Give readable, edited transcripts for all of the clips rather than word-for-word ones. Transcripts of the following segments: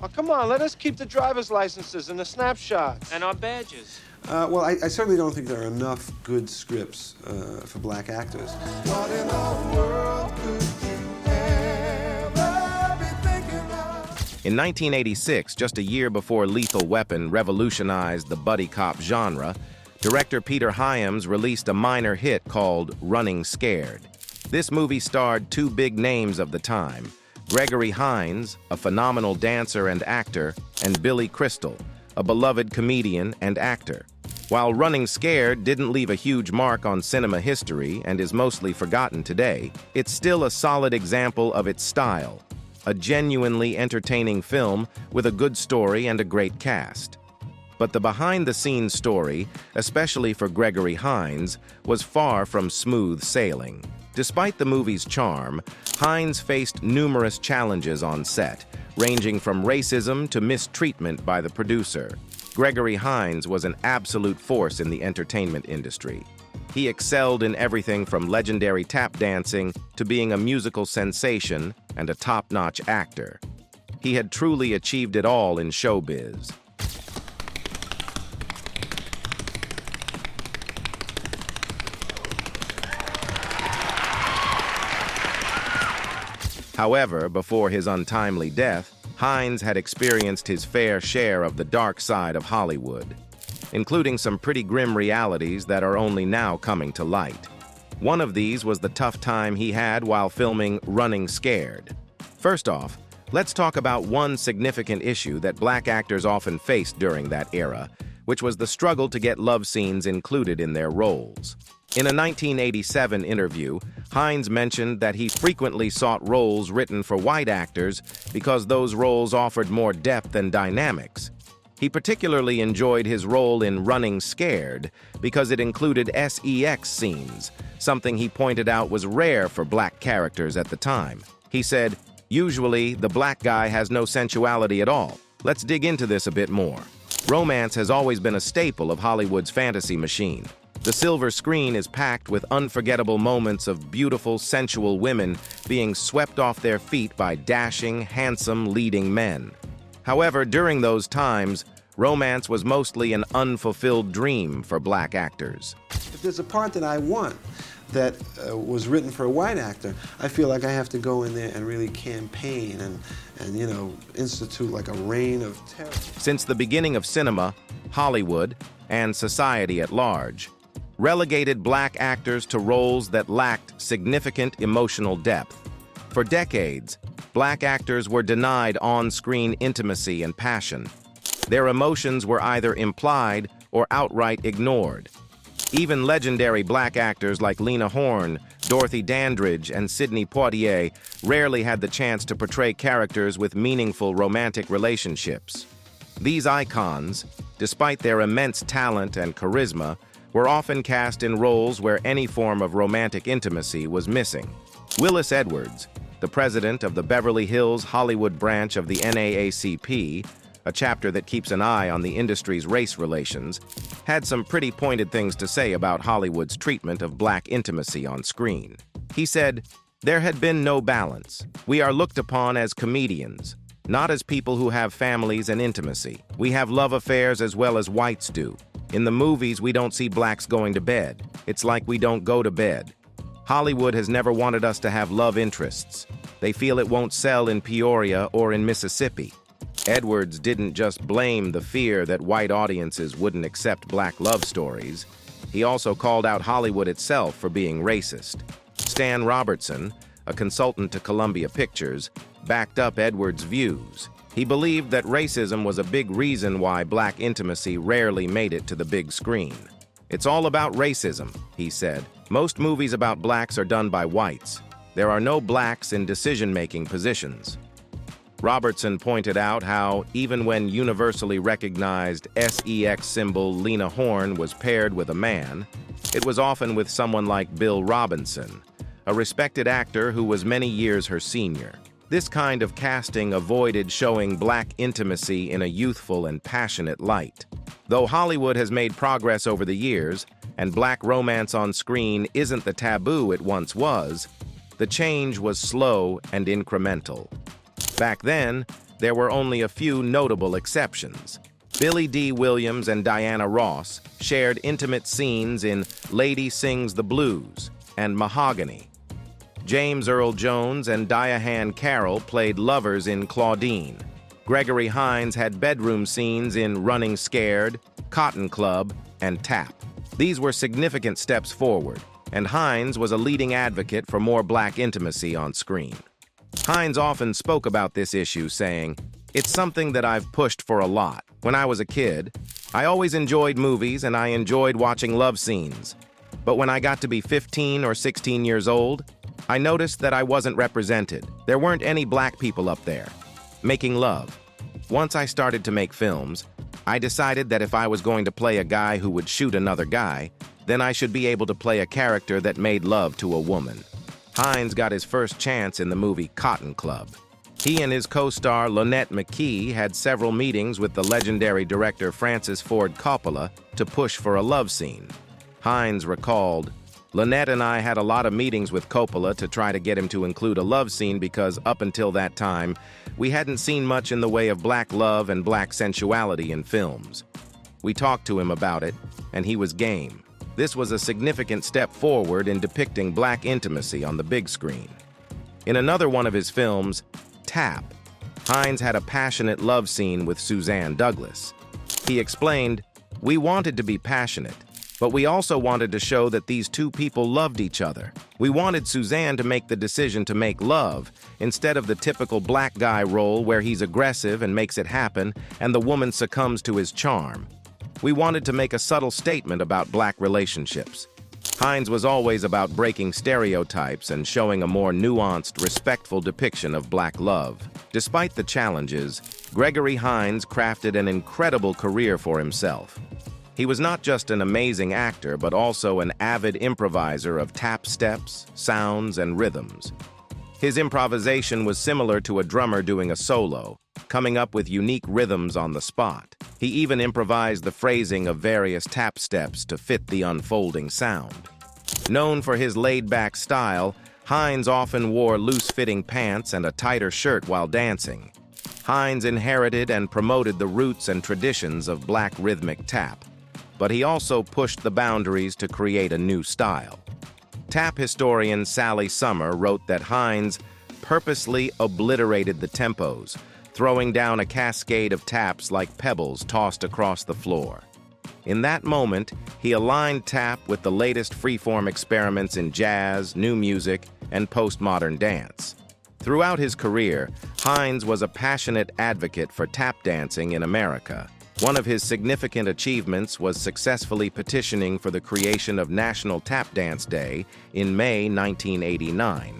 Oh, come on, let us keep the driver's licenses and the snapshots. And our badges. Well, I certainly don't think there are enough good scripts for black actors. What in the world could you ever be thinking of? In 1986, just a year before Lethal Weapon revolutionized the buddy cop genre, director Peter Hyams released a minor hit called Running Scared. This movie starred two big names of the time, Gregory Hines, a phenomenal dancer and actor, and Billy Crystal, a beloved comedian and actor. While Running Scared didn't leave a huge mark on cinema history and is mostly forgotten today, it's still a solid example of its style, a genuinely entertaining film with a good story and a great cast. But the behind-the-scenes story, especially for Gregory Hines, was far from smooth sailing. Despite the movie's charm, Hines faced numerous challenges on set, ranging from racism to mistreatment by the producer. Gregory Hines was an absolute force in the entertainment industry. He excelled in everything from legendary tap dancing to being a musical sensation and a top-notch actor. He had truly achieved it all in showbiz. However, before his untimely death, Hines had experienced his fair share of the dark side of Hollywood, including some pretty grim realities that are only now coming to light. One of these was the tough time he had while filming Running Scared. First off, let's talk about one significant issue that black actors often faced during that era, which was the struggle to get love scenes included in their roles. In a 1987 interview, Hines mentioned that he frequently sought roles written for white actors because those roles offered more depth and dynamics. He particularly enjoyed his role in Running Scared because it included sex scenes, something he pointed out was rare for black characters at the time. He said, "Usually, the black guy has no sensuality at all. Let's dig into this a bit more." Romance has always been a staple of Hollywood's fantasy machine. The silver screen is packed with unforgettable moments of beautiful, sensual women being swept off their feet by dashing, handsome, leading men. However, during those times, romance was mostly an unfulfilled dream for black actors. If there's a part that I want that was written for a white actor, I feel like I have to go in there and really campaign and institute like a reign of terror. Since the beginning of cinema, Hollywood, and society at large, relegated black actors to roles that lacked significant emotional depth. For decades, black actors were denied on-screen intimacy and passion. Their emotions were either implied or outright ignored. Even legendary black actors like Lena Horne, Dorothy Dandridge, and Sidney Poitier rarely had the chance to portray characters with meaningful romantic relationships. These icons, despite their immense talent and charisma, were often cast in roles where any form of romantic intimacy was missing. Willis Edwards, the president of the Beverly Hills Hollywood branch of the NAACP, a chapter that keeps an eye on the industry's race relations, had some pretty pointed things to say about Hollywood's treatment of black intimacy on screen. He said, "There had been no balance. We are looked upon as comedians, not as people who have families and intimacy. We have love affairs as well as whites do. In the movies, we don't see blacks going to bed. It's like we don't go to bed. Hollywood has never wanted us to have love interests. They feel it won't sell in Peoria or in Mississippi." Edwards didn't just blame the fear that white audiences wouldn't accept black love stories. He also called out Hollywood itself for being racist. Stan Robertson, a consultant to Columbia Pictures, backed up Edwards' views. He believed that racism was a big reason why black intimacy rarely made it to the big screen. "It's all about racism," he said. "Most movies about blacks are done by whites. There are no blacks in decision-making positions." Robertson pointed out how, even when universally recognized sex symbol Lena Horne was paired with a man, it was often with someone like Bill Robinson, a respected actor who was many years her senior. This kind of casting avoided showing black intimacy in a youthful and passionate light. Though Hollywood has made progress over the years, and black romance on screen isn't the taboo it once was, the change was slow and incremental. Back then, there were only a few notable exceptions. Billy D. Williams and Diana Ross shared intimate scenes in Lady Sings the Blues and Mahogany. James Earl Jones and Diane Carroll played lovers in Claudine. Gregory Hines had bedroom scenes in Running Scared, Cotton Club, and Tap. These were significant steps forward, and Hines was a leading advocate for more black intimacy on screen. Hines often spoke about this issue, saying, "It's something that I've pushed for a lot. When I was a kid, I always enjoyed movies and I enjoyed watching love scenes. But when I got to be 15 or 16 years old, I noticed that I wasn't represented. There weren't any black people up there making love. Once I started to make films, I decided that if I was going to play a guy who would shoot another guy, then I should be able to play a character that made love to a woman." Hines got his first chance in the movie Cotton Club. He and his co-star Lynette McKee had several meetings with the legendary director Francis Ford Coppola to push for a love scene. Hines recalled, "Lynette and I had a lot of meetings with Coppola to try to get him to include a love scene because up until that time, we hadn't seen much in the way of black love and black sensuality in films. We talked to him about it, and he was game. This was a significant step forward in depicting black intimacy on the big screen." In another one of his films, Tap, Hines had a passionate love scene with Suzanne Douglas. He explained, "We wanted to be passionate, but we also wanted to show that these two people loved each other. We wanted Suzanne to make the decision to make love, instead of the typical black guy role where he's aggressive and makes it happen, and the woman succumbs to his charm. We wanted to make a subtle statement about black relationships." Hines was always about breaking stereotypes and showing a more nuanced, respectful depiction of black love. Despite the challenges, Gregory Hines crafted an incredible career for himself. He was not just an amazing actor, but also an avid improviser of tap steps, sounds, and rhythms. His improvisation was similar to a drummer doing a solo, coming up with unique rhythms on the spot. He even improvised the phrasing of various tap steps to fit the unfolding sound. Known for his laid-back style, Hines often wore loose-fitting pants and a tighter shirt while dancing. Hines inherited and promoted the roots and traditions of black rhythmic tap, but he also pushed the boundaries to create a new style. Tap historian Sally Summer wrote that Hines purposely obliterated the tempos, throwing down a cascade of taps like pebbles tossed across the floor. In that moment, he aligned tap with the latest freeform experiments in jazz, new music, and postmodern dance. Throughout his career, Hines was a passionate advocate for tap dancing in America. One of his significant achievements was successfully petitioning for the creation of National Tap Dance Day in May 1989,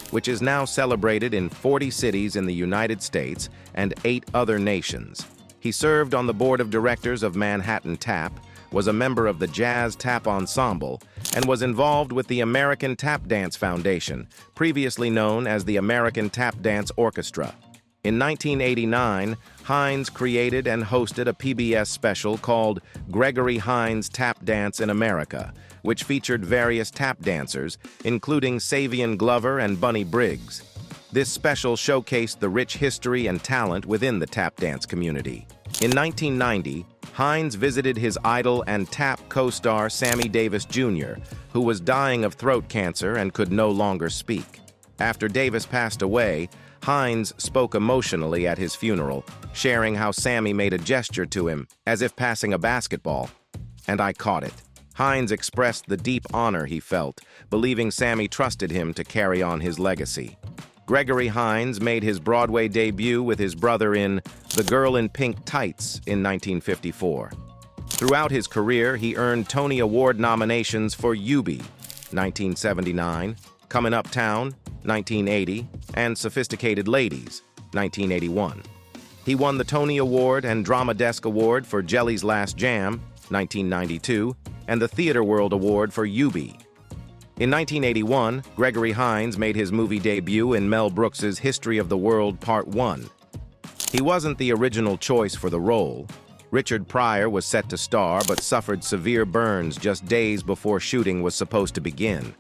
which is now celebrated in 40 cities in the United States and 8 other nations. He served on the board of directors of Manhattan Tap, was a member of the Jazz Tap Ensemble, and was involved with the American Tap Dance Foundation, previously known as the American Tap Dance Orchestra. In 1989, Hines created and hosted a PBS special called Gregory Hines Tap Dance in America, which featured various tap dancers, including Savion Glover and Bunny Briggs. This special showcased the rich history and talent within the tap dance community. In 1990, Hines visited his idol and tap co-star Sammy Davis Jr., who was dying of throat cancer and could no longer speak. After Davis passed away, Hines spoke emotionally at his funeral, sharing how Sammy made a gesture to him, as if passing a basketball. "And I caught it." Hines expressed the deep honor he felt, believing Sammy trusted him to carry on his legacy. Gregory Hines made his Broadway debut with his brother in The Girl in Pink Tights in 1954. Throughout his career, he earned Tony Award nominations for Eubie, 1979, Comin' Uptown, 1980, and Sophisticated Ladies, 1981. He won the Tony Award and Drama Desk Award for Jelly's Last Jam, 1992, and the Theatre World Award for Eubie. In 1981, Gregory Hines made his movie debut in Mel Brooks's History of the World Part 1. He wasn't the original choice for the role. Richard Pryor was set to star but suffered severe burns just days before shooting was supposed to begin.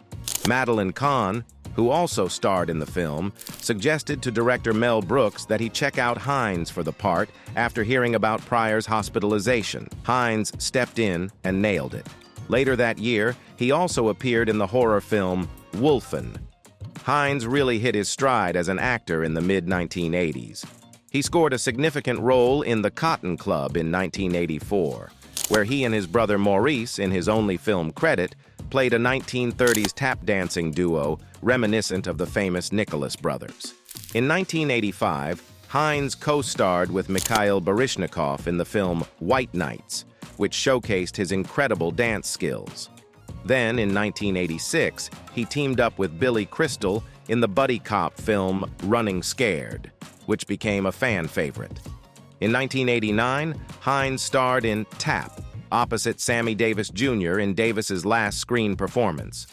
Madeline Kahn, who also starred in the film, suggested to director Mel Brooks that he check out Hines for the part after hearing about Pryor's hospitalization. Hines stepped in and nailed it. Later that year, he also appeared in the horror film Wolfen. Hines really hit his stride as an actor in the mid-1980s. He scored a significant role in The Cotton Club in 1984, where he and his brother Maurice, in his only film credit, played a 1930s tap dancing duo reminiscent of the famous Nicholas brothers. In 1985, Hines co-starred with Mikhail Baryshnikov in the film White Nights, which showcased his incredible dance skills. Then, in 1986, he teamed up with Billy Crystal in the buddy cop film Running Scared, which became a fan favorite. In 1989, Hines starred in Tap, opposite Sammy Davis Jr. in Davis's last screen performance.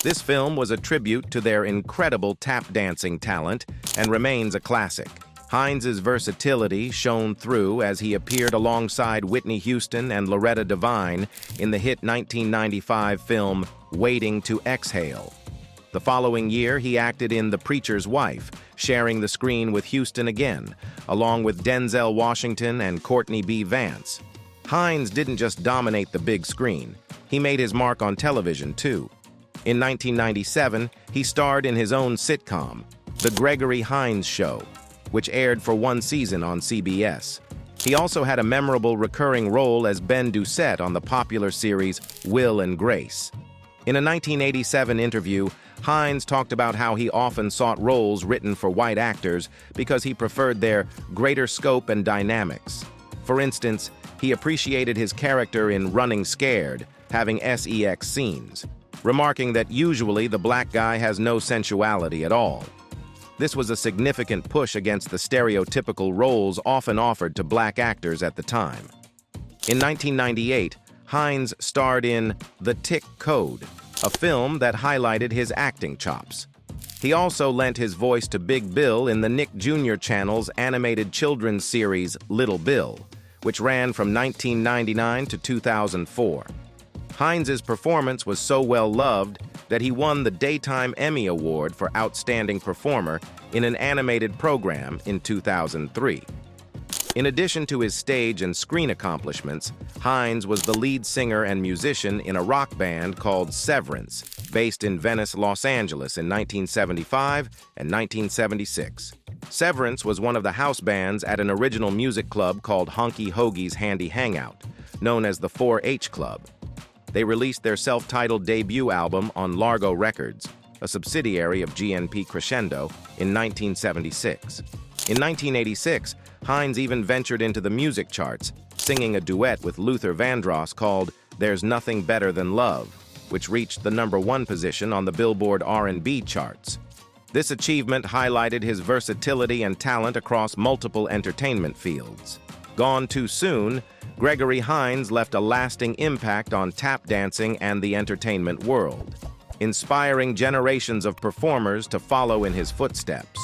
This film was a tribute to their incredible tap dancing talent and remains a classic. Hines's versatility shone through as he appeared alongside Whitney Houston and Loretta Devine in the hit 1995 film Waiting to Exhale. The following year, he acted in The Preacher's Wife, sharing the screen with Houston again, along with Denzel Washington and Courtney B. Vance. Hines didn't just dominate the big screen, he made his mark on television, too. In 1997, he starred in his own sitcom, The Gregory Hines Show, which aired for one season on CBS. He also had a memorable recurring role as Ben Doucette on the popular series Will and Grace. In a 1987 interview, Hines talked about how he often sought roles written for white actors because he preferred their greater scope and dynamics. For instance, he appreciated his character in Running Scared, having sex scenes, remarking that usually the black guy has no sensuality at all. This was a significant push against the stereotypical roles often offered to black actors at the time. In 1998, Hines starred in The Tick Code, a film that highlighted his acting chops. He also lent his voice to Big Bill in the Nick Jr. Channel's animated children's series Little Bill, which ran from 1999 to 2004. Hines's performance was so well loved that he won the Daytime Emmy Award for Outstanding Performer in an animated program in 2003. In addition to his stage and screen accomplishments, Hines was the lead singer and musician in a rock band called Severance, based in Venice, Los Angeles in 1975 and 1976. Severance was one of the house bands at an original music club called Honky Hoagie's Handy Hangout, known as the 4-H Club. They released their self-titled debut album on Largo Records, a subsidiary of GNP Crescendo, in 1976. In 1986, Hines even ventured into the music charts, singing a duet with Luther Vandross called There's Nothing Better Than Love, which reached the #1 position on the Billboard R&B charts. This achievement highlighted his versatility and talent across multiple entertainment fields. Gone too soon, Gregory Hines left a lasting impact on tap dancing and the entertainment world, inspiring generations of performers to follow in his footsteps.